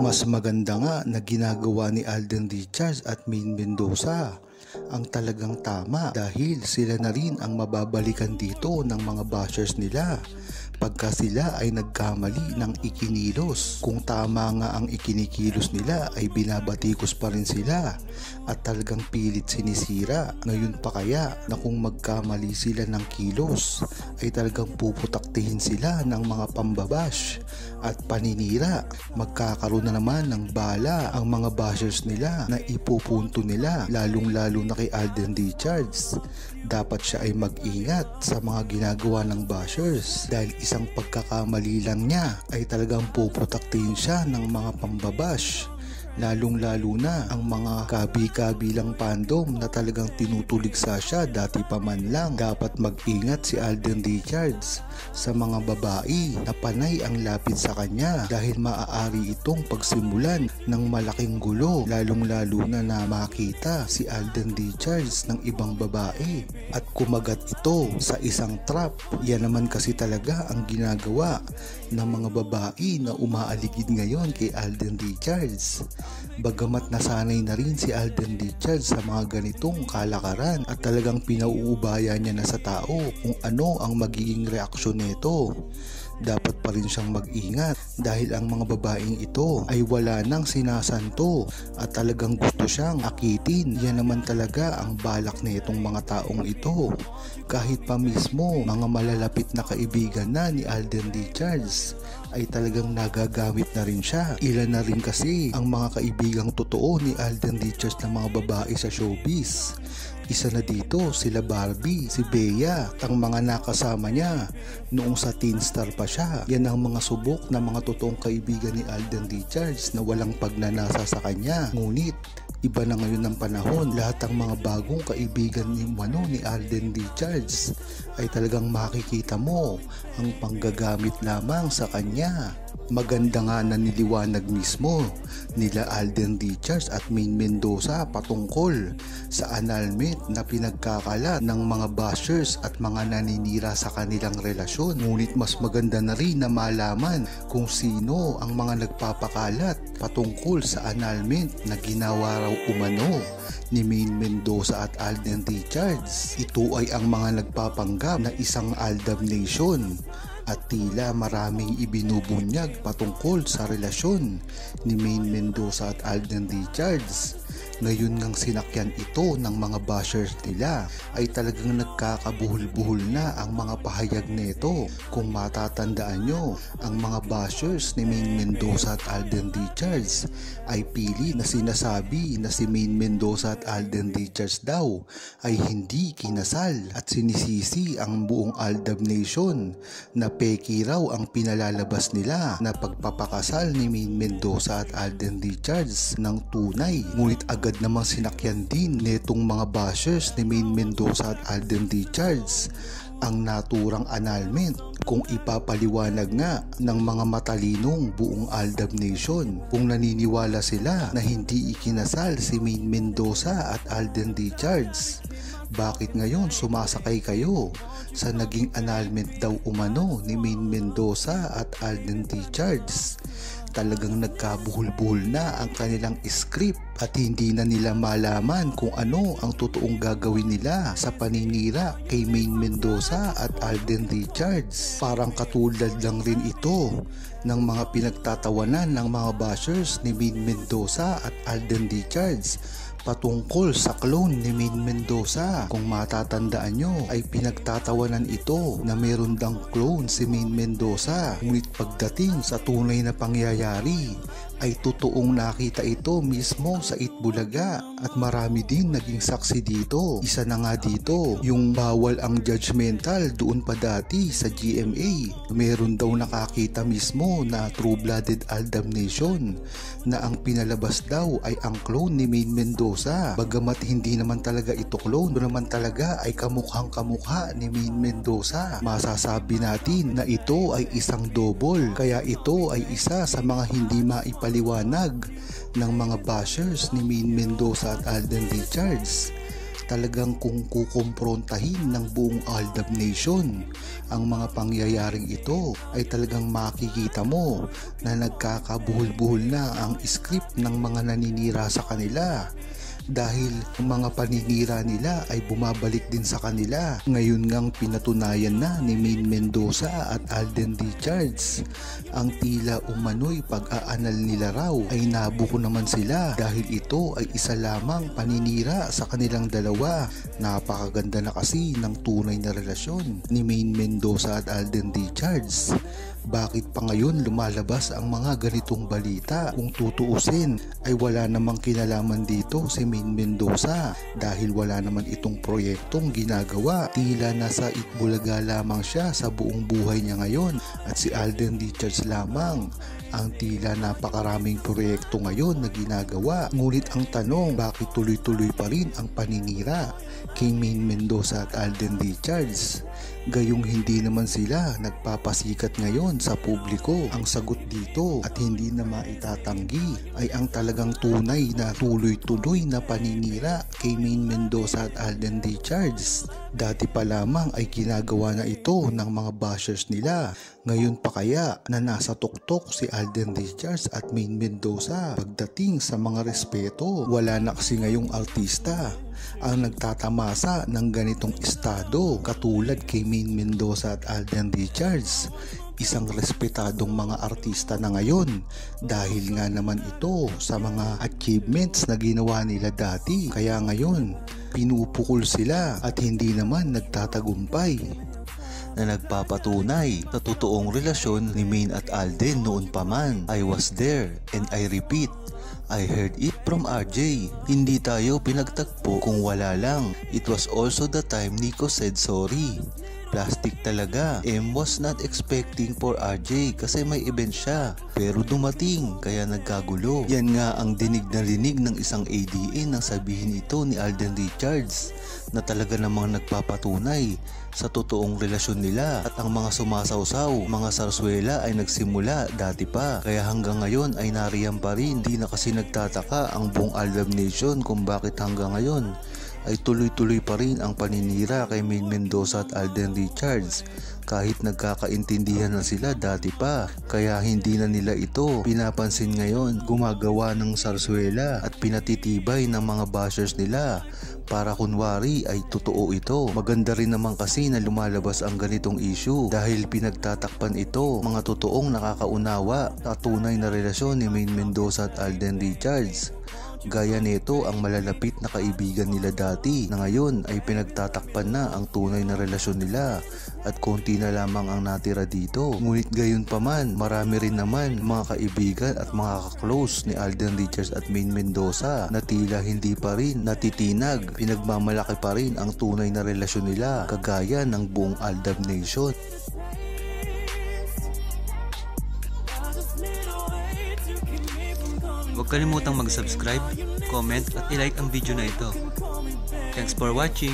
Mas maganda nga na ginagawa ni Alden Richards at Maine Mendoza ang talagang tama dahil sila na rin ang mababalikan dito ng mga bashers nila pagka sila ay nagkamali ng ikinilos. Kung tama nga ang ikinikilos nila ay binabatikos pa rin sila at talagang pilit sinisira. Ngayon pa kaya na kung magkamali sila ng kilos ay talagang puputaktihin sila ng mga pambabash at paninira. Magkakaroon na naman ng bala ang mga bashers nila na ipupunto nila, lalong lalo na kay Alden Richards. Dapat siya ay mag-ingat sa mga ginagawa ng bashers dahil isang pagkakamali lang niya ay talagang puprotektihin siya ng mga pambabash, lalong lalo na ang mga kabi-kabilang fandom na talagang tinutuligsa siya dati pa man lang. Dapat mag-ingat si Alden Richards sa mga babae na panay ang lapit sa kanya dahil maaari itong pagsimulan ng malaking gulo, lalong lalo na makita si Alden Richards ng ibang babae at kumagat ito sa isang trap. Yan naman kasi talaga ang ginagawa ng mga babae na umaaligid ngayon kay Alden Richards. Bagamat nasanay na rin si Alden Richards sa mga ganitong kalakaran at talagang pinauubaya niya na sa tao kung ano ang magiging reaksyon nito, dapat pa rin siyang mag-ingat dahil ang mga babaeng ito ay wala nang sinasanto at talagang gusto siyang akitin. Yan naman talaga ang balak nitong mga taong ito. Kahit pa mismo mga malalapit na kaibigan na ni Alden Richards ay talagang nagagamit na rin siya. Ilan na rin kasi ang mga kaibigang totoo ni Alden Richards na mga babae sa showbiz. Isa na dito sila Barbie, si Bea, ang mga nakasama niya noong sa Teen Star pa siya. Yan ang mga subok na mga totoong kaibigan ni Alden Richards na walang pagnanasa sa kanya. Ngunit iba na ngayon ng panahon, lahat ng mga bagong kaibigan ni Alden Richards ay talagang makikita mo ang panggagamit lamang sa kanya. Maganda nga na niliwanag mismo nila Alden Richards at Maine Mendoza patungkol sa annulment na pinagkakalat ng mga bashers at mga naninira sa kanilang relasyon. Ngunit mas maganda na rin na malaman kung sino ang mga nagpapakalat patungkol sa annulment na ginawa raw umano ni Maine Mendoza at Alden Richards. Ito ay ang mga nagpapanggap na isang Aldab Nation at tila maraming ibinubunyag patungkol sa relasyon ni Maine Mendoza at Alden Richards. Ngayon ngang sinakyan ito ng mga bashers nila ay talagang nagkakabuhol-buhol na ang mga pahayag nito. Kung matatandaan nyo, ang mga bashers ni Maine Mendoza at Alden Richards ay pili na sinasabi na si Maine Mendoza at Alden Richards daw ay hindi kinasal at sinisisi ang buong Aldab Nation na peki raw ang pinalalabas nila na pagpapakasal ni Maine Mendoza at Alden Richards ng tunay. Ngunit agad namang sinakyan din netong mga bashers ni Maine Mendoza at Alden Richards ang naturang annulment kung ipapaliwanag nga ng mga matalinong buong Aldab Nation kung naniniwala sila na hindi ikinasal si Maine Mendoza at Alden Richards. Bakit ngayon sumasakay kayo sa naging annulment daw umano ni Maine Mendoza at Alden Richards? Talagang nagkabuhol-buhol na ang kanilang script at hindi na nila malaman kung ano ang totoong gagawin nila sa paninira kay Maine Mendoza at Alden Richards. Parang katulad lang rin ito ng mga pinagtatawanan ng mga bashers ni Maine Mendoza at Alden Richards patungkol sa clone ni Maine Mendoza. Kung matatandaan nyo ay pinagtatawanan ito na meron dang clone si Maine Mendoza, ngunit pagdating sa tunay na pangyayari ay totoong nakita ito mismo sa Itbulaga at marami din naging saksi dito. Isa na nga dito yung bawal ang judgmental doon pa dati sa GMA. Meron daw nakakita mismo na true-blooded Aldab Nation na ang pinalabas daw ay ang clone ni Maine Mendoza. Bagamat hindi naman talaga ito clone, ito naman talaga ay kamukhang kamukha ni Maine Mendoza. Masasabi natin na ito ay isang double, kaya ito ay isa sa mga hindi maipaliwanag ng mga bashers ni Maine Mendoza at Alden Richards. talagang kung kukumprontahin ng buong Aldab Nation ang mga pangyayaring ito ay talagang makikita mo na nagkakabuhol-buhol na ang script ng mga naninira sa kanila. Dahil ang mga paninira nila ay bumabalik din sa kanila. Ngayon ngang pinatunayan na ni Maine Mendoza at Alden Richards ang tila umano'y pag-aanal nila raw ay nabuko naman sila dahil ito ay isa lamang paninira sa kanilang dalawa. Napakaganda na kasi ng tunay na relasyon ni Maine Mendoza at Alden Richards. Bakit pa ngayon lumalabas ang mga ganitong balita? Kung tutuusin ay wala namang kinalaman dito si Maine Mendoza dahil wala naman itong proyektong ginagawa. Tila nasa Itbulaga lamang siya sa buong buhay niya ngayon at si Alden Richards lamang ang tila napakaraming proyekto ngayon na ginagawa. Ngunit ang tanong, bakit tuloy-tuloy pa rin ang paninira kay Maine Mendoza at Alden Richards? Gayong hindi naman sila nagpapasikat ngayon sa publiko. Ang sagot dito at hindi na maitatanggi ay ang talagang tunay na tuloy-tuloy na paninira kay Maine Mendoza at Alden Richards. Dati pa lamang ay ginagawa na ito ng mga bashers nila. Ngayon pa kaya na nasa tuktok si Alden Richards at Maine Mendoza pagdating sa mga respeto? Wala na kasi ngayong artista ang nagtatamasa ng ganitong estado katulad kay Maine Mendoza at Alden Richards. Isang respetadong mga artista na ngayon dahil nga naman ito sa mga achievements na ginawa nila dati. Kaya ngayon pinupukol sila at hindi naman nagtatagumpay, na nagpapatunay sa totoong relasyon ni Maine at Alden noon pa man. I was there and I repeat, I heard it from RJ. Hindi tayo pinagtagpo kung wala lang. It was also the time Nico said sorry. Plastic talaga. M was not expecting for RJ kasi may event siya. Pero dumating kaya nagkagulo. Yan nga ang dinig na rinig ng isang ADA nang sabihin ito ni Alden Richards na talaga namang nagpapatunay sa totoong relasyon nila at ang mga sumasawsaw, mga sarswela ay nagsimula dati pa. Kaya hanggang ngayon ay nariyan pa rin. Di na kasi nagtataka ang buong Aldab Nation kung bakit hanggang ngayon ay tuloy-tuloy pa rin ang paninira kay Maine Mendoza at Alden Richards kahit nagkakaintindihan na sila dati pa. Kaya hindi na nila ito pinapansin ngayon. Gumagawa ng sarswela at pinatitibay ng mga bashers nila para kunwari ay totoo ito. Maganda rin naman kasi na lumalabas ang ganitong issue dahil pinagtatakpan ito mga totoong nakakaunawa sa tunay na relasyon ni Maine Mendoza at Alden Richards. Gaya nito ang malalapit na kaibigan nila dati na ngayon ay pinagtatakpan na ang tunay na relasyon nila at konti na lamang ang natira dito. Ngunit gayon pa man, marami rin naman mga kaibigan at mga kaklose ni Alden Richards at Maine Mendoza na tila hindi pa rin natitinag. Pinagmamalaki pa rin ang tunay na relasyon nila kagaya ng buong Aldab Nation. Huwag kalimutang mag-subscribe, comment at i-like ang video na ito. Thanks for watching!